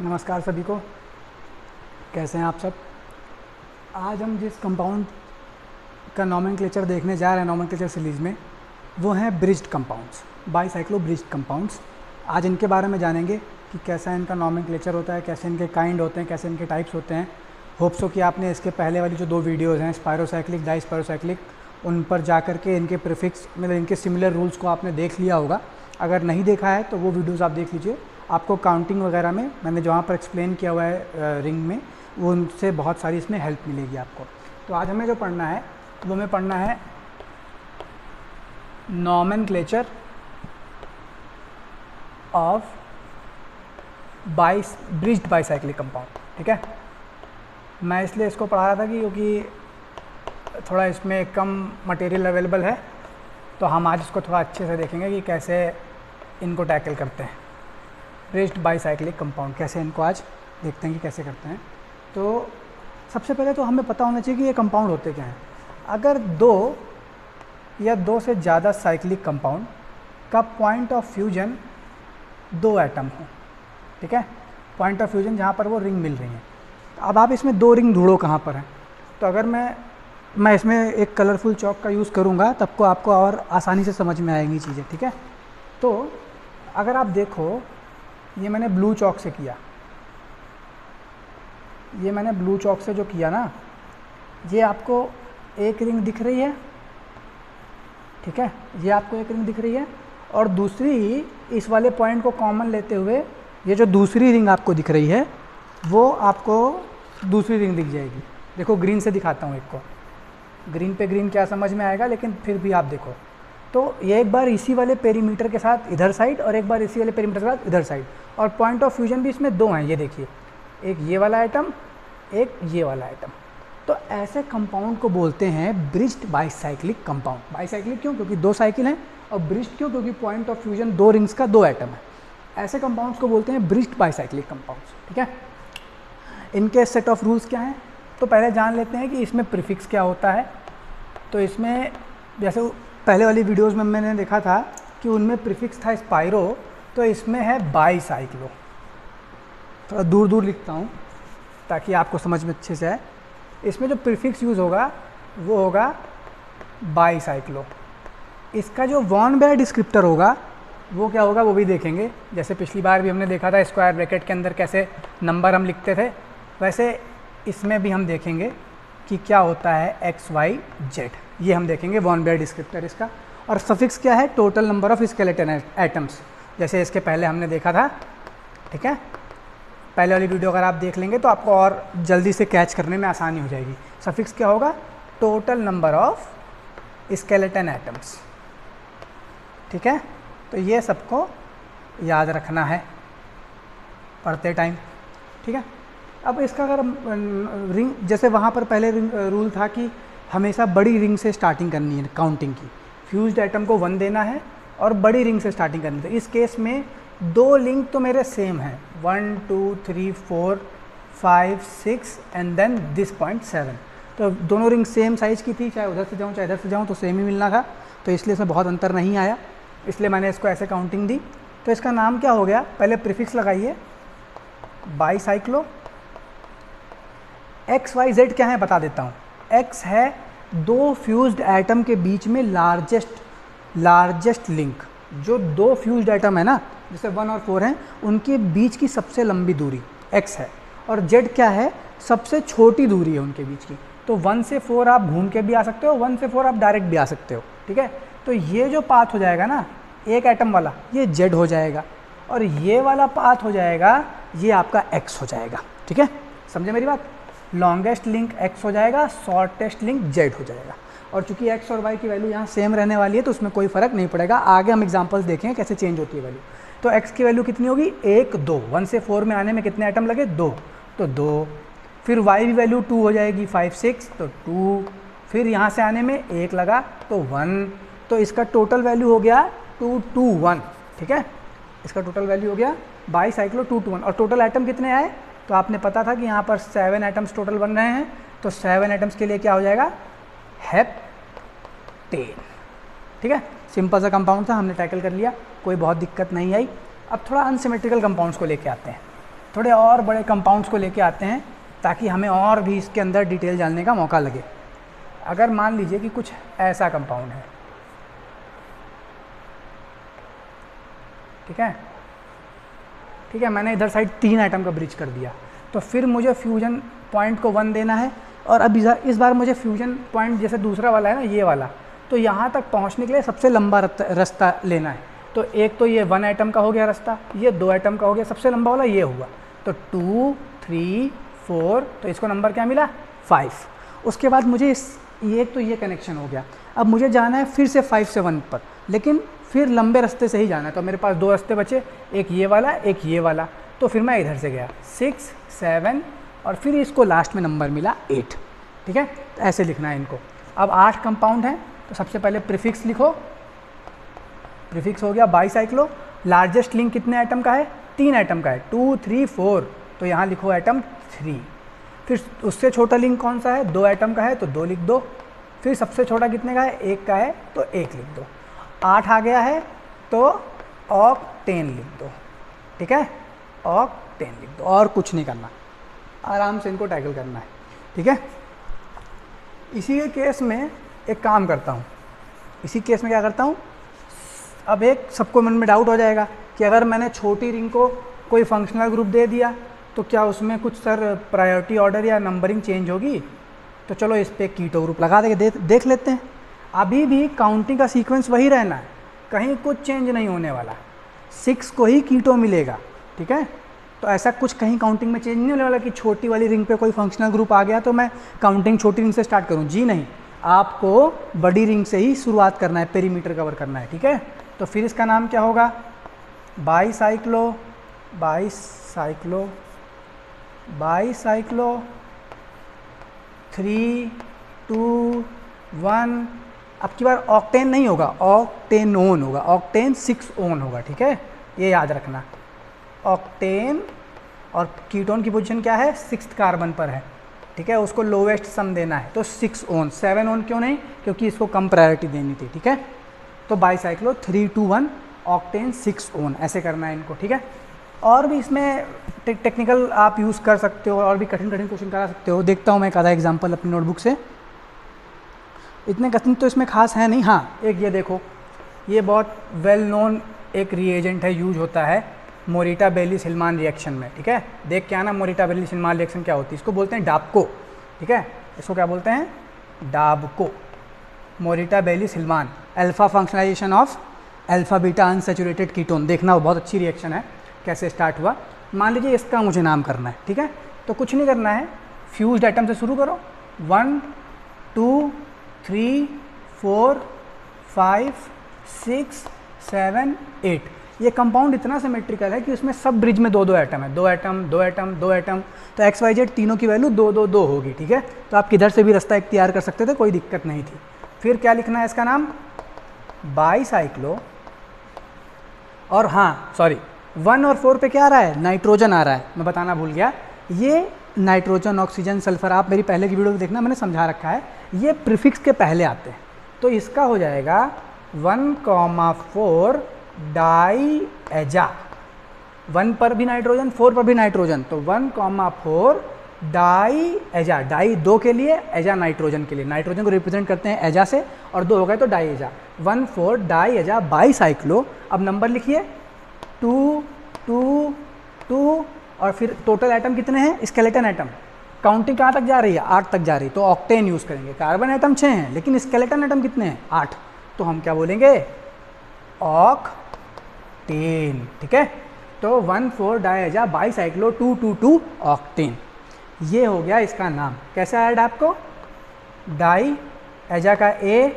नमस्कार सभी को, कैसे हैं आप सब। आज हम जिस कंपाउंड का नॉमेनक्लेचर देखने जा रहे हैं नॉमेनक्लेचर सीरीज़ में, वो हैं bridged compounds, bicyclo bridged compounds. आज इनके बारे में जानेंगे कि कैसा इनका नॉमेनक्लेचर होता है, कैसे इनके काइंड होते हैं, कैसे इनके टाइप्स होते हैं। होप सो कि आपने इसके पहले वाली जो 2 वीडियोज़ हैं स्पायरोसाइक्लिक डाईस्पायरोसाइक्लिक, उन पर जा कर के इनके प्रीफिक्स मतलब इनके सिमिलर रूल्स को आपने देख लिया होगा। अगर नहीं देखा है तो वो वीडियोज़ आप देख लीजिए। आपको काउंटिंग वगैरह में मैंने जहाँ पर एक्सप्लेन किया हुआ है रिंग में, वो उनसे बहुत सारी इसमें हेल्प मिलेगी आपको। तो आज हमें जो पढ़ना है वो हमें पढ़ना है nomenclature of bridged bicyclic compound. ठीक है, मैं इसलिए इसको पढ़ा रहा था क्योंकि थोड़ा इसमें कम मटेरियल अवेलेबल है, तो हम आज इसको थोड़ा अच्छे से देखेंगे कि कैसे इनको टैकल करते हैं। ब्रिज्ड बाईसाइक्लिक कंपाउंड कैसे, इनको आज देखते हैं कि कैसे करते हैं। तो सबसे पहले तो हमें पता होना चाहिए कि ये कंपाउंड होते क्या हैं। अगर 2 या 2 से ज़्यादा साइक्लिक कंपाउंड का पॉइंट ऑफ फ्यूजन 2 एटम हो, ठीक है, पॉइंट ऑफ फ्यूजन जहाँ पर वो रिंग मिल रही हैं। अब आप इसमें 2 रिंग ढूंढो कहाँ पर हैं। तो अगर मैं इसमें एक कलरफुल चॉक का यूज़ करूँगा तब को आपको और आसानी से समझ में आएंगी चीज़ें। ठीक है, तो अगर आप देखो, ये मैंने ब्लू चॉक से किया, ये मैंने ब्लू चॉक से जो किया ना, ये आपको एक रिंग दिख रही है, ठीक है, ये आपको एक रिंग दिख रही है। और दूसरी, इस वाले पॉइंट को कॉमन लेते हुए ये जो दूसरी रिंग आपको दिख रही है वो आपको दूसरी रिंग दिख जाएगी। देखो ग्रीन से दिखाता हूँ एक को, ग्रीन पे ग्रीन क्या समझ में आएगा, लेकिन फिर भी आप देखो तो ये एक बार इसी वाले पेरीमीटर के साथ इधर साइड और एक बार इसी वाले पेरीमीटर के साथ इधर साइड, और पॉइंट ऑफ फ्यूजन भी इसमें 2 हैं। ये देखिए, एक ये वाला आइटम, एक ये वाला आइटम। तो ऐसे कंपाउंड को बोलते हैं ब्रिज्ड बाईसाइक्लिक कंपाउंड। बाईसाइक्लिक क्यों? क्योंकि 2 साइकिल हैं, और ब्रिज्ड क्यों? क्योंकि पॉइंट ऑफ फ्यूजन 2 रिंग्स का 2 एटम है। ऐसे कंपाउंड्स को बोलते हैं ब्रिज्ड बाईसाइक्लिक कंपाउंड्स। ठीक है, इनके सेट ऑफ रूल्स क्या हैं, तो पहले जान लेते हैं कि इसमें प्रीफिक्स क्या होता है। तो इसमें जैसे पहले वाली वीडियोस में मैंने देखा था कि उनमें प्रीफिक्स था स्पायरो, तो इसमें है बाईसाइक्लो। थोड़ा दूर दूर लिखता हूँ ताकि आपको समझ में अच्छे से आए। इसमें जो प्रीफिक्स यूज़ होगा वो होगा बाईसाइक्लो। इसका जो वॉन बेयर डिस्क्रिप्टर होगा वो क्या होगा वो भी देखेंगे। जैसे पिछली बार भी हमने देखा था स्क्वायर ब्रैकेट के अंदर कैसे नंबर हम लिखते थे, वैसे इसमें भी हम देखेंगे कि क्या होता है एक्स वाई जेड, ये हम देखेंगे वॉन बेयर डिस्क्रिप्टर इसका। और सफिक्स क्या है? Total number of skeleton atoms, जैसे इसके पहले हमने देखा था। ठीक है, पहले वाली वीडियो अगर आप देख लेंगे तो आपको और जल्दी से कैच करने में आसानी हो जाएगी। सफिक्स क्या होगा? Total number of skeleton atoms. ठीक है, तो ये सबको याद रखना है पढ़ते टाइम। ठीक है, अब इसका अगर रिंग, जैसे वहाँ पर पहले रूल था कि हमेशा बड़ी रिंग से स्टार्टिंग करनी है काउंटिंग की, फ्यूज्ड एटम को 1 देना है और बड़ी रिंग से स्टार्टिंग करनी है। इस केस में 2 लिंक तो मेरे सेम हैं, 1 2 3 4 5 6 एंड देन दिस पॉइंट 7। तो दोनों रिंग सेम साइज़ की थी, चाहे उधर से जाऊँ चाहे इधर से जाऊँ तो सेम ही मिलना था। तो इसलिए इसमें बहुत अंतर नहीं आया, इसलिए मैंने इसको ऐसे काउंटिंग दी। तो इसका नाम क्या हो गया? पहले प्रीफिक्स लगाइए बाईसाइक्लो। एक्स वाई जेड क्या है बता देता हूँ। एक्स है 2 फ्यूज्ड एटम के बीच में लार्जेस्ट लिंक। जो 2 फ्यूज्ड एटम है ना, जैसे 1 और 4 हैं, उनके बीच की सबसे लंबी दूरी एक्स है। और जेड क्या है? सबसे छोटी दूरी है उनके बीच की। तो 1 से 4 आप घूम के भी आ सकते हो, 1 से 4 आप डायरेक्ट भी आ सकते हो। ठीक है, तो ये जो पाथ हो जाएगा ना एक एटम वाला, ये जेड हो जाएगा, और ये वाला पाथ हो जाएगा, ये आपका एक्स हो जाएगा। ठीक है, समझे मेरी बात? लॉन्गेस्ट लिंक एक्स हो जाएगा, शॉर्टेस्ट लिंक जेड हो जाएगा। और चूंकि एक्स और वाई की वैल्यू यहाँ सेम रहने वाली है तो उसमें कोई फ़र्क नहीं पड़ेगा। आगे हम एग्जांपल्स देखें कैसे चेंज होती है वैल्यू। तो एक्स की वैल्यू कितनी होगी? 1 2। 1 से 4 में आने में कितने आइटम लगे? 2, तो 2। फिर वाई की वैल्यू 2 हो जाएगी, 5 6 तो 2। फिर यहाँ से आने में 1 लगा तो 1। तो इसका टोटल वैल्यू हो गया 2 2 1। ठीक है, इसका टोटल वैल्यू हो गया बाईसाइक्लो 2 2 1। और टोटल आइटम कितने आए? तो आपने पता था कि यहाँ पर 7 एटम्स टोटल बन रहे हैं, तो 7 एटम्स के लिए क्या हो जाएगा? हेप्टेन। ठीक है, सिंपल सा कंपाउंड था, हमने टैकल कर लिया, कोई बहुत दिक्कत नहीं आई। अब थोड़ा अनसिमेट्रिकल कंपाउंड्स को लेके आते हैं। थोड़े और बड़े कंपाउंड्स को लेके आते हैं ताकि हमें और भी इसके अंदर डिटेल जानने का मौका लगे। अगर मान लीजिए कि कुछ ऐसा कंपाउंड है, ठीक है, ठीक है, मैंने इधर साइड 3 आइटम का ब्रिज कर दिया, तो फिर मुझे फ्यूजन पॉइंट को 1 देना है। और अब इस बार मुझे फ्यूजन पॉइंट जैसे दूसरा वाला है ना, ये वाला, तो यहाँ तक पहुँचने के लिए सबसे लंबा रास्ता लेना है। तो एक तो ये 1 आइटम का हो गया रास्ता, ये 2 आइटम का हो गया, सबसे लंबा वाला ये हुआ। तो 2, 3, 4, तो इसको नंबर क्या मिला? 5। उसके बाद मुझे एक तो ये कनेक्शन हो गया। अब मुझे जाना है फिर से 5 से 1 पर, लेकिन फिर लंबे रास्ते से ही जाना है। तो मेरे पास 2 रास्ते बचे, एक ये वाला, एक ये वाला। तो फिर मैं इधर से गया 6, 7 और फिर इसको लास्ट में नंबर मिला 8। ठीक है, तो ऐसे लिखना है इनको। अब 8 कंपाउंड हैं, तो सबसे पहले प्रीफिक्स लिखो। प्रीफिक्स हो गया बाईसाइक्लो। लार्जेस्ट लिंक कितने आइटम का है? 3 आइटम का है, 2, 3, 4। तो यहाँ लिखो आइटम 3। फिर उससे छोटा लिंक कौन सा है? 2 आइटम का है, तो 2 लिख दो। फिर सबसे छोटा कितने का है? 1 का है, तो 1 लिख दो। 8 आ गया है तो ऑक्टेन लिख दो। ठीक है, ऑक्टेन लिख दो, और कुछ नहीं करना, आराम से इनको टैकल करना है। ठीक है, इसी के केस में एक काम करता हूँ। इसी केस में क्या करता हूँ, अब एक सबको मन में डाउट हो जाएगा कि अगर मैंने छोटी रिंग को कोई फंक्शनल ग्रुप दे दिया तो क्या उसमें कुछ सर प्रायोरिटी ऑर्डर या नंबरिंग चेंज होगी? तो चलो इस पर कीटो ग्रुप लगा देंगे, देख लेते हैं। अभी भी काउंटिंग का सीक्वेंस वही रहना है, कहीं कुछ चेंज नहीं होने वाला। 6 को ही कीटो मिलेगा। ठीक है, तो ऐसा कुछ कहीं काउंटिंग में चेंज नहीं होने वाला कि छोटी वाली रिंग पे कोई फंक्शनल ग्रुप आ गया तो मैं काउंटिंग छोटी रिंग से स्टार्ट करूं। जी नहीं, आपको बड़ी रिंग से ही शुरुआत करना है, पेरीमीटर कवर करना है। ठीक है, तो फिर इसका नाम क्या होगा? Bicyclo, bicyclo, bicyclo 3, 2, 1। अब की बार ऑक्टेन नहीं होगा, ऑक्टेनोन होगा। ऑक्टेन 6 ओन होगा। ठीक है, ये याद रखना। ऑक्टेन और कीटोन की पोजीशन क्या है? 6th कार्बन पर है। ठीक है, उसको लोवेस्ट सम देना है, तो 6 ओन। 7 ओन क्यों नहीं? क्योंकि इसको कम प्रायोरिटी देनी थी। ठीक है, तो बाईसाइक्लो 3, 2, 1, ऑक्टेन 6 ओन, ऐसे करना है इनको। ठीक है, और भी इसमें टेक्निकल आप यूज़ कर सकते हो और भी कठिन कठिन क्वेश्चन करा सकते हो। देखता हूँ मैं एक आधा एग्जाम्पल अपनी नोटबुक से। इतने कठिन तो इसमें खास है नहीं। हाँ, एक ये देखो, ये बहुत वेल नोन एक रिएजेंट है, यूज होता है मोरिटा बेलीस हिल्मान रिएक्शन में। ठीक है, देख के आना मोरिटा बेलीस हिल्मान रिएक्शन क्या होती है। इसको बोलते हैं डाबको। ठीक है, इसको क्या बोलते हैं? DABCO, Morita Baylis Hillman, alpha functionalization of alpha beta unsaturated ketone. देखना, वो बहुत अच्छी रिएक्शन है। कैसे स्टार्ट हुआ, मान लीजिए इसका मुझे नाम करना है। ठीक है, तो कुछ नहीं करना है, फ्यूज्ड आइटम से शुरू करो। 1, 2, 3, 4, 5, 6, 7, 8। ये कंपाउंड इतना सिमेट्रिकल है कि उसमें सब ब्रिज में 2-2 आइटम है, 2 आइटम, 2 आइटम, 2 आइटम। तो एक्स वाई जेड तीनों की वैल्यू 2-2-2 होगी। ठीक है, तो आप किधर से भी रास्ता इख्तियार कर सकते थे, कोई दिक्कत नहीं थी। फिर क्या लिखना है इसका नाम? बाईसाइक्लो। और हाँ सॉरी, 1 और 4 पे क्या आ रहा है? नाइट्रोजन आ रहा है, मैं बताना भूल गया। ये नाइट्रोजन, ऑक्सीजन, सल्फर, आप मेरी पहले की वीडियो को देखना, मैंने समझा रखा है। ये प्रीफिक्स के पहले आते हैं, तो इसका हो जाएगा 1,4 डाई एजा। 1 पर भी नाइट्रोजन, 4 पर भी नाइट्रोजन, तो 1,4 डाई एजा। डाई 2 के लिए, एजा नाइट्रोजन के लिए। नाइट्रोजन को रिप्रेजेंट करते हैं एजा से, और 2 हो गए तो डाई एजा। 1,4 डाई एजा बाईसाइक्लो। अब नंबर लिखिए 2, 2, 2, और फिर टोटल आइटम कितने हैं? Skeleton item. काउंटिंग कहाँ तक जा रही है? 8 तक जा रही है, तो ऑक्टेन यूज़ करेंगे। कार्बन आइटम 6 हैं, लेकिन स्केलेटन आइटम कितने हैं? 8। तो हम क्या बोलेंगे? ऑक्टेन। ठीक है, तो 1,4 डाइएजा बाईसाइक्लो 2,2,2 ऑक्टेन। ये हो गया इसका नाम। कैसे ऐड आपको? डाई एजा का A,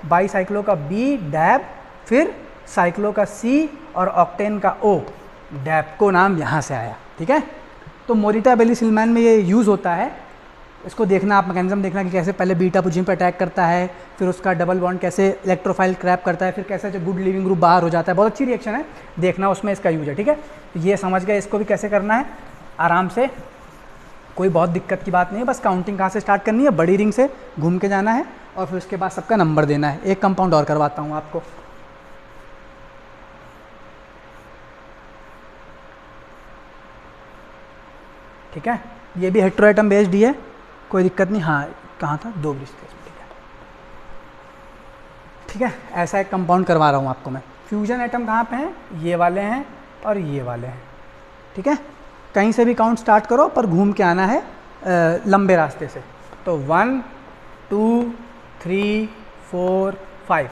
बाईसाइक्लो का B, डैब, फिर साइक्लो का C और ऑक्टेन का O, डैब को नाम यहाँ से आया। ठीक है, तो मोरिटा बेलीस हिल्मान में ये यूज़ होता है। इसको देखना आप, मैकेनिज्म देखना कि कैसे पहले बीटा पोजीशन पर अटैक करता है, फिर उसका डबल बॉन्ड कैसे इलेक्ट्रोफाइल क्रैप करता है, फिर कैसे जो गुड लिविंग ग्रुप बाहर हो जाता है। बहुत अच्छी रिएक्शन है, देखना उसमें इसका यूज है। ठीक है, ये समझ गए इसको भी कैसे करना है आराम से, कोई बहुत दिक्कत की बात नहीं है। बस काउंटिंग कहाँ से स्टार्ट करनी है? बड़ी रिंग से घूम के जाना है, और फिर उसके बाद सबका नंबर देना है। एक कंपाउंड और करवाता हूँ आपको। ठीक है, ये भी हेटेरो एटम बेस्ड ही है, कोई दिक्कत नहीं। हाँ कहाँ था, 2 ब्रिज थे इसमें, ठीक है ठीक है। ऐसा एक कंपाउंड करवा रहा हूँ आपको मैं। फ्यूजन एटम कहाँ पे हैं, ये वाले हैं और ये वाले हैं, ठीक है। कहीं से भी काउंट स्टार्ट करो पर घूम के आना है लंबे रास्ते से। तो 1 2 3 4 5,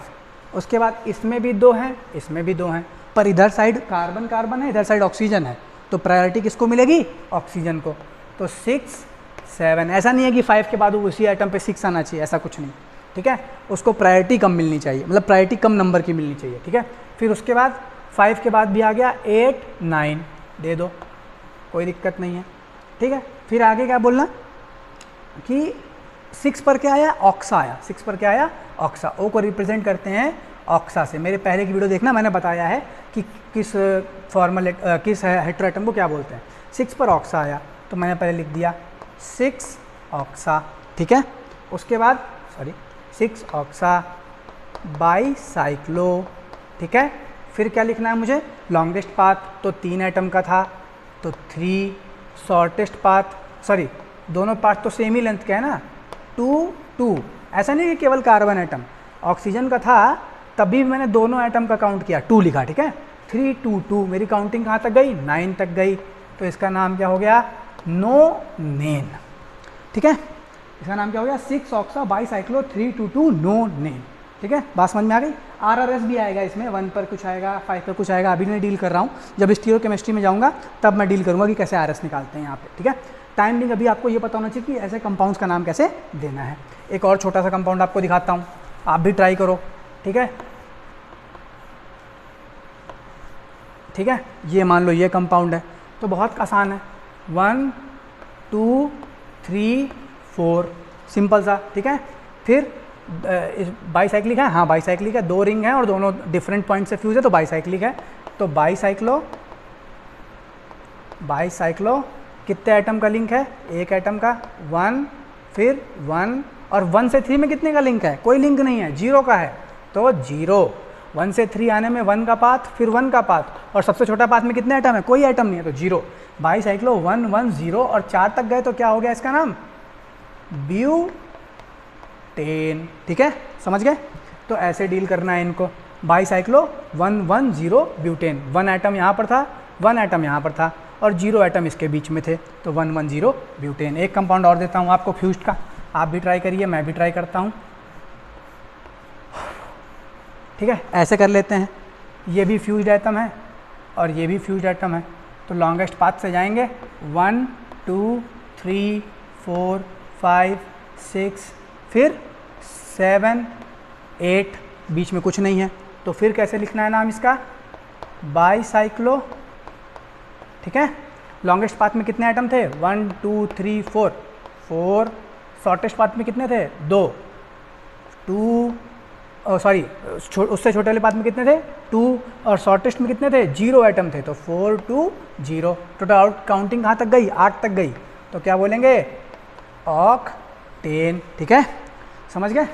उसके बाद इसमें भी 2 हैं, इसमें भी 2 हैं, पर इधर साइड कार्बन कार्बन है, इधर साइड ऑक्सीजन है, तो प्रायोरिटी किसको मिलेगी, ऑक्सीजन को। तो 6 7, ऐसा नहीं है कि 5 के बाद उसी आइटम पे 6 आना चाहिए, ऐसा कुछ नहीं, ठीक है। उसको प्रायोरिटी कम मिलनी चाहिए, मतलब प्रायोरिटी कम नंबर की मिलनी चाहिए, ठीक है। फिर उसके बाद 5 के बाद भी आ गया 8 9, दे दो, कोई दिक्कत नहीं है, ठीक है। फिर आगे क्या बोलना कि 6 पर क्या आया, ऑक्सा आया। 6 पर क्या आया, ऑक्सा। ओ को रिप्रेजेंट करते हैं ऑक्सा से। मेरे पहले की वीडियो देखना, मैंने बताया है कि किस किस हेटेरो एटम को क्या बोलते हैं। 6 पर ऑक्सा आया तो मैंने पहले लिख दिया 6 ऑक्सा, ठीक है। उसके बाद 6 ऑक्सा बाईसाइक्लो, ठीक है। फिर क्या लिखना है मुझे, लॉन्गेस्ट पाथ, तो 3 एटम का था तो 3, शॉर्टेस्ट पाथ, दोनों पाथ तो सेम ही लेंथ के है ना, 2 2। ऐसा नहीं कि केवल कार्बन एटम, ऑक्सीजन का था तभी मैंने दोनों एटम का काउंट किया, 2 लिखा, ठीक है। 3 2 2, मेरी काउंटिंग कहाँ तक गई, 9 तक गई, तो इसका नाम क्या हो गया, नोनेन, ठीक है। इसका नाम क्या हो गया, 6 ऑक्सा बाईसाइक्लो 3 2 2 नोनेन, ठीक है। बात समझ में आ गई। RRS भी आएगा इसमें, 1 पर कुछ आएगा, 5 पर कुछ आएगा, अभी नहीं डील कर रहा हूँ, जब स्टीरियोकेमिस्ट्री में जाऊँगा तब मैं डील करूँगा कि कैसे RS निकालते हैं यहाँ पे, ठीक है। टाइमिंग अभी आपको ये पता होना चाहिए कि ऐसे कंपाउंड्स का नाम कैसे देना है। एक और छोटा सा कंपाउंड आपको दिखाता हूँ, आप भी ट्राई करो, ठीक है ठीक है। ये मान लो ये कंपाउंड है, तो बहुत आसान है, 1 2 3 4, सिंपल सा, ठीक है। फिर बाईसाइक्लिक है, हाँ बाईसाइक्लिक है, 2 रिंग है और दोनों डिफरेंट पॉइंट से फ्यूज है, तो बाईसाइक्लिक है। तो बाईसाइक्लो कितने एटम का लिंक है, 1 एटम का, 1 फिर 1, और 1 से 3 में कितने का लिंक है, कोई लिंक नहीं है, 0 का है, तो 0। 1 से 3 आने में 1 का पाथ, फिर 1 का पाथ, और सबसे छोटा पाथ में कितने एटम है, कोई एटम नहीं है, तो 0। बाईसाइक्लो 1 1 0 और 4 तक गए तो क्या हो गया इसका नाम, ब्यूटेन, ठीक है, समझ गए। तो ऐसे डील करना है इनको, बाईसाइक्लो 1 1 0 ब्यूटेन, 1 एटम यहाँ पर था, 1 एटम यहाँ पर था और 0 एटम इसके बीच में थे, तो 1 1 0 ब्यूटेन। एक कंपाउंड और देता हूँ आपको फ्यूज्ड का, आप भी ट्राई करिए, मैं भी ट्राई करता हूँ, ठीक है। ऐसे कर लेते हैं, ये भी फ्यूज्ड एटम है और ये भी फ्यूज्ड एटम है, तो लॉन्गेस्ट पाथ से जाएंगे, 1 2 3 4 5 6, फिर 7 8, बीच में कुछ नहीं है, तो फिर कैसे लिखना है नाम इसका, बाईसाइक्लो, ठीक है। लॉन्गेस्ट पाथ में कितने एटम थे, 1 2 3 4 4, शॉर्टेस्ट पाथ में कितने थे, 2 2, उससे छोटे वाले पाथ में कितने थे, 2, और शॉर्टेस्ट में कितने थे, 0 एटम थे, तो 4 2 0। टोटल आउट काउंटिंग कहाँ तक गई, 8 तक गई, तो क्या बोलेंगे, ऑक्टेन, ठीक है, समझ गए।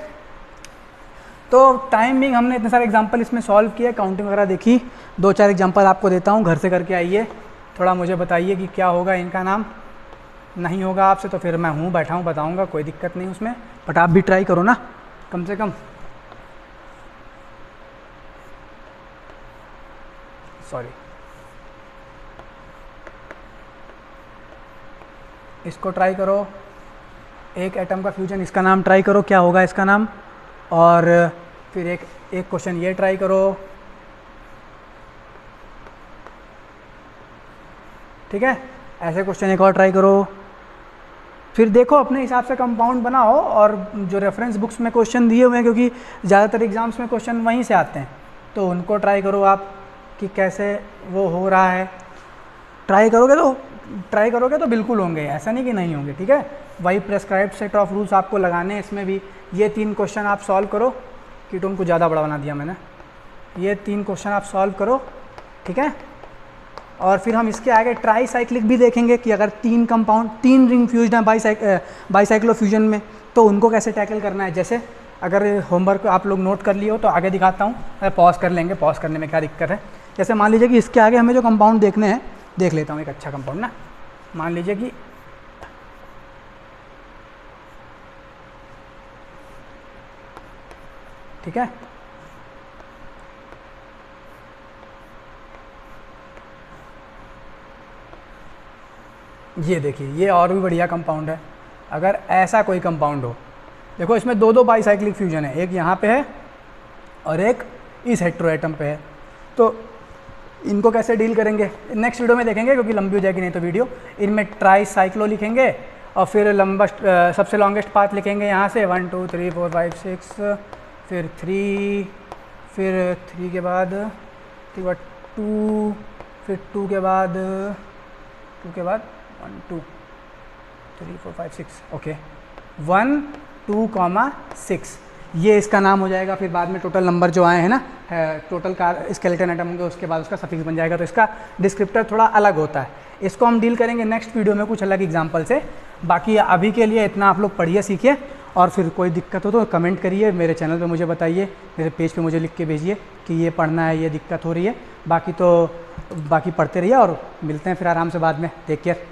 तो टाइमिंग हमने इतने सारे एग्जांपल इसमें सॉल्व किए, काउंटिंग वगैरह देखी, 2-4 एग्जांपल आपको देता हूँ, घर से करके आइए, थोड़ा मुझे बताइए कि क्या होगा इनका नाम। नहीं होगा आपसे तो फिर मैं हूँ बैठा हूँ, बताऊँगा, कोई दिक्कत नहीं उसमें, बट आप भी ट्राई करो ना कम से कम। इसको ट्राई करो, 1 एटम का फ्यूजन, इसका नाम ट्राई करो, क्या होगा इसका नाम। और फिर एक क्वेश्चन ये ट्राई करो, ठीक है। ऐसे क्वेश्चन एक और ट्राई करो, फिर देखो अपने हिसाब से कंपाउंड बनाओ, और जो रेफरेंस बुक्स में क्वेश्चन दिए हुए हैं, क्योंकि ज़्यादातर एग्जाम्स में क्वेश्चन वहीं से आते हैं, तो उनको ट्राई करो आप कि कैसे वो हो रहा है। ट्राई करोगे तो बिल्कुल होंगे, ऐसा नहीं कि नहीं होंगे, ठीक है। वही प्रेस्क्राइब्ड सेट ऑफ रूल्स आपको लगाने हैं इसमें भी। ये 3 क्वेश्चन आप सॉल्व करो, कीटोन को ज़्यादा बड़ा बना दिया मैंने, ये 3 क्वेश्चन आप सॉल्व करो, ठीक है। और फिर हम इसके आगे ट्राई साइक्लिक भी देखेंगे कि अगर 3 कंपाउंड 3 रिंग फ्यूज्ड हैं बाईसाइक्लो फ्यूजन में, तो उनको कैसे टैकल करना है। जैसे अगर होमवर्क आप लोग नोट कर लिए हो तो आगे दिखाता हूँ, पॉज कर लेंगे, पॉज करने में क्या दिक्कत है। जैसे मान लीजिए कि इसके आगे हमें जो कंपाउंड देखने हैं, देख लेता हूँ एक अच्छा कंपाउंड ना। मान लीजिए कि ठीक है। ये देखिए, ये और भी बढ़िया कंपाउंड है। अगर ऐसा कोई कंपाउंड हो, देखो इसमें दो बाइसाइक्लिक फ्यूजन है, एक यहाँ पे है और एक इस हेट्रोएटम पे है। तो इनको कैसे डील करेंगे नेक्स्ट वीडियो में देखेंगे, क्योंकि लंबी हो जाएगी नहीं तो वीडियो। इनमें ट्राई साइक्लो लिखेंगे और फिर लंबा सबसे लॉन्गेस्ट पाथ लिखेंगे यहाँ से 1 2 3 4 5 6, फिर 3, फिर 3 के बाद 2, फिर 2 के बाद 1 2 3 4 5 6, ओके 1 2, 6, ये इसका नाम हो जाएगा। फिर बाद में टोटल नंबर जो आए हैं ना, टोटल स्केलेटन एटम होंगे, उसके बाद उसका सफिक्स बन जाएगा। तो इसका डिस्क्रिप्टर थोड़ा अलग होता है, इसको हम डील करेंगे नेक्स्ट वीडियो में कुछ अलग एग्जांपल से। बाकी अभी के लिए इतना आप लोग पढ़िए सीखिए, और फिर कोई दिक्कत हो तो कमेंट करिए, मेरे चैनल पे मुझे बताइए, मेरे पेज पे मुझे लिख के भेजिए कि ये पढ़ना है, ये दिक्कत हो रही है। बाकी पढ़ते रहिए और मिलते हैं फिर आराम से बाद में। Take care.